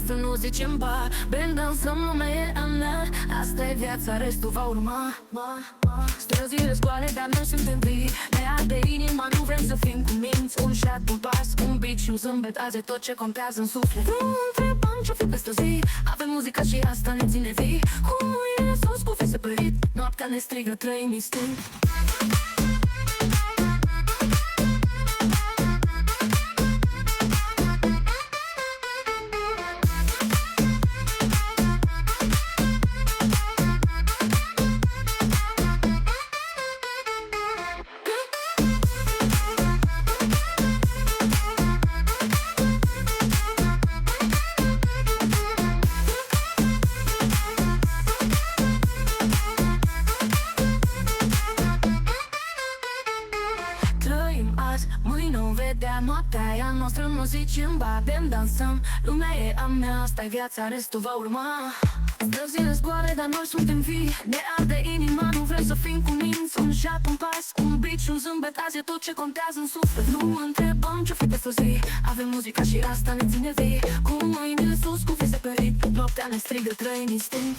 noastră nu zicem ba. Bem, dansăm, lumea e a mea. Asta e viața, restul va urma. Străzile scoale, dar noi suntem vii. Ne arde inima, nu vrem să fim cuminți. Un șat, un pas, un beat și un zâmbet. Azi e tot ce contează în suflet. Nu întrebăm ce-o fi peste zi. Avem muzica și asta ne ține vii. Cu mâinile sus, cu fese părit. Noaptea ne strigă, trăim instinct. Mâine o vedea, noaptea e a noastră, nu zicem ba. Bem, dansăm, lumea e a mea. Asta-i viața, restul va urma. Străzile zgoale, dar noi suntem vii. Ne arde inima, nu vrem să fim cuminți. Un șat, un pas, un beat și un zâmbet. Azi e tot ce contează în suflet. Nu întrebăm ce-o fi peste zi. Avem muzica și asta ne ține vii. Cu mâinile sus, cu fise pe rit. Noaptea ne strigă, trăim instinct.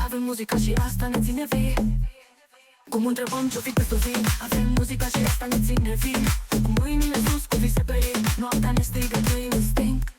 Avem muzica și asta ne ține vii. Cum întrebăm ce-o fi peste zi. Avem muzica și asta ne ține vii. Cu mâinile sus, cu vise pe ei. Noaptea ne strigă, trăim instinct.